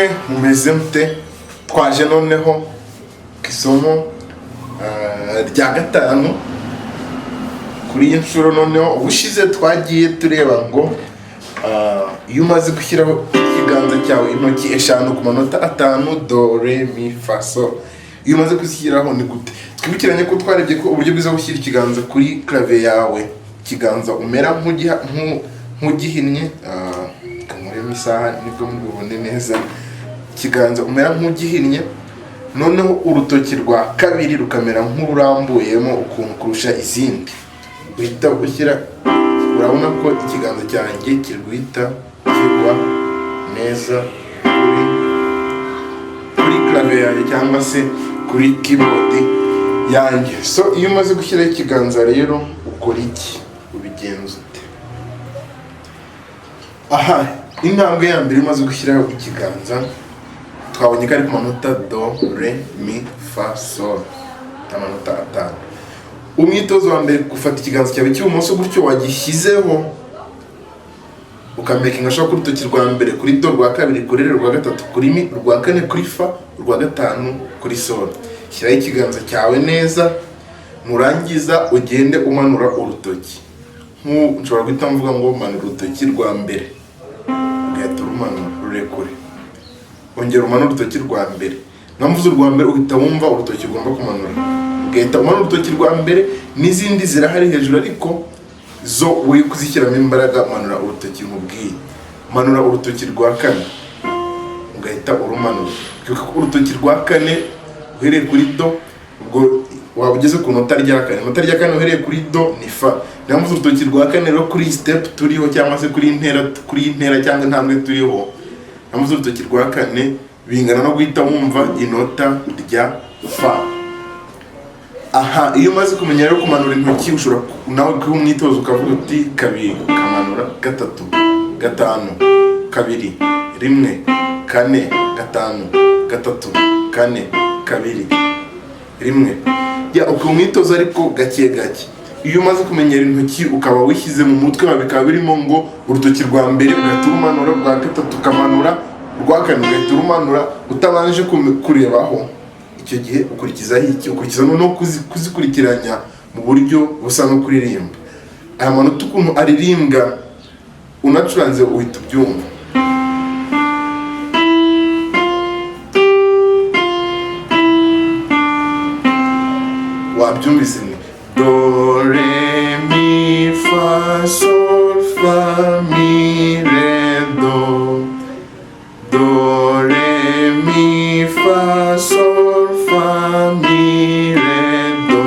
namwe mumeze mute? Twaje noneho ku isomo rya gatanu kuri iyi nshuro. Noneho ubushize twagiye tureba ngo iyo umaze gushyiraho ikiganza cyawe intoki eshanu ku manota atanu do re mi fa so, iyo umaze kuzishyiraho ni gute? Twibukiranye ko twarebye ko uburyo bwiza gushyira ikiganza kuri clavier yawe, ikiganza umera nk'ugihinnye, kamuremo isaha nibwo mubibone neza, ikiganza umera nk'ugihinnye, noneho urutoki rwa kabiri rukamera nk'ururambuyemo ukuntu kurusha izindi. Uhita ushyira, urabona ko ikiganza cyanjye kiri guhita kigwa neza kuri clavier yanjye cyangwa se kuri keyboard yanjye. So iyo umaze gushyiraho ikiganza rero ukora iki? Ubigenza ute? Aha, intambwe ya mbere umaze gushyiraho ikiganza, twabonye ko ari ku manota do re mi fa sol, amanota atanu. Umwitozo wa mbere, gufata ikiganza cyawe cy'ibumoso gutyo wagishyizeho, ukamekinga ashaka urutoki rwa mbere kuri do, rwa kabiri kuri re, rwa gatatu kuri mi, rwa kane kuri fa, rwa gatanu kuri sol. Shyiraho ikiganza cyawe neza, nurangiza ugende umanura urutoki. Nshobora guhita mvuga ngo manura urutoki rwa mbere, ugahita urumanura rurekure, ongera umanura urutoki rwa mbere. Namvuze urwa mbere uhita wumva urutoki ugomba kumanura, ugahita umanura urutoki rwa mbere. N'izindi zirahari hejuru ariko zo uri kuzishyiramo imbaraga, manura urutoki nkubwiye. Manura urutoki rwa kane, ugahita urumanura. Urutoki rwa kane uhereye kuri do, ubwo waba ugeze ku nota rya kane. Nota rya kane uhereye kuri do ni fa. Namvuze urutoki rwa kane rero kuri step turiho cyangwa se kuri intera cyangwa intambwe turiho. Namvuze urutoki rwa kane bingana no guhita wumva inota rya fa. Aha, iyo umaze kumenya rero kumanura intoki, ushobora nawe kuba umwitozo ukavuga uti kabiri, ukamanura gatatu, gatanu, kabiri, rimwe, kane, gatanu, gatatu, kane, kabiri, rimwe. Uko umwitozo ariko gake gake. Iyo umaze kumenyera intoki ukaba wishyize mu mutwe wawe, bikaba birimo ngo urutoki rwa mbere ugahita urumanura, rwa gatatu ukamanura, rwa kane ugahita urumanura utabanje kurebaho. Icyo gihe ukurikizaho iki? Ukurikiza noneho kuzikurikiranya mu buryo busa no kuririmba. Aya manota ukuntu aririmbwa unacuranze uhita ubyumva. Wabyumvise ni do re mi fa sol fa mi re do, do re mi fa sol fa mi re do.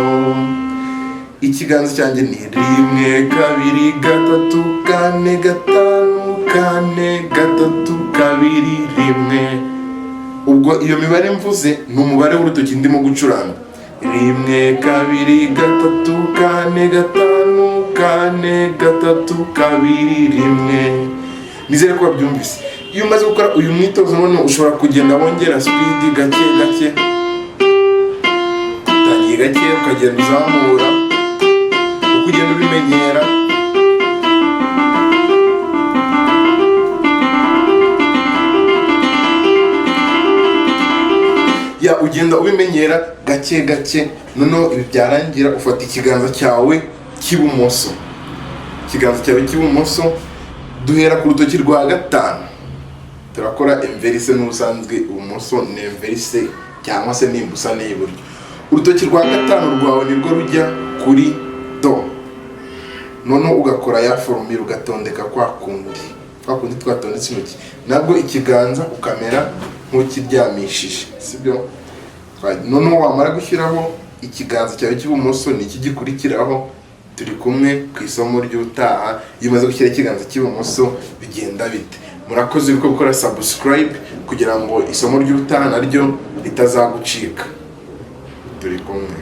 Ikiganza cyanjye ni rimwe, kabiri, gatatu, kane, gatanu, kane, gatatu, kabiri, rimwe. Ubwo iyo mibare mvuze ni umubare w'urutoki ndimo gucuranga. Rimwe, kabiri, gatatu, kane, gatanu, kane, gatatu, kabiri, rimwe. Nizere ko wabyumvise. Iyo umaze gukora uyu mwitozo none ushobora kugenda wongera speed gake gake. Utangiye gake ukagenda uzamura, uko ugenda ubimenyera. Ugenda ubimenyera gake gake. Noneho ibi byarangira ufata ikiganza cyawe cy'ibumoso. Ikiganza cyawe cy'ibumoso duhera ku rutoki rwa gatanu. Turakora inverse n'ubusanzwe ibumoso ni inverse cyangwa se n'imbusane y'iburyo. Urutoki rwa gatanu rwawe nirwo rujya kuri do. Noneho ugakora ya formule ugatondeka kwa kundi twatondetse intoki. Nabwo ikiganza ukamera nk'ukiryamishije, sibyo? Noneho wamara gushyiraho ikiganza cyawe cy'ibumoso ni iki gikurikiraho. Turi kumwe ku isomo ry'utaha. Iyo umaze gushyira ikiganza cy'ibumoso bigenda bite? Murakoze ko gukora subscribe kugira ngo isomo ry'utaha naryo ritazagucika. Turi kumwe.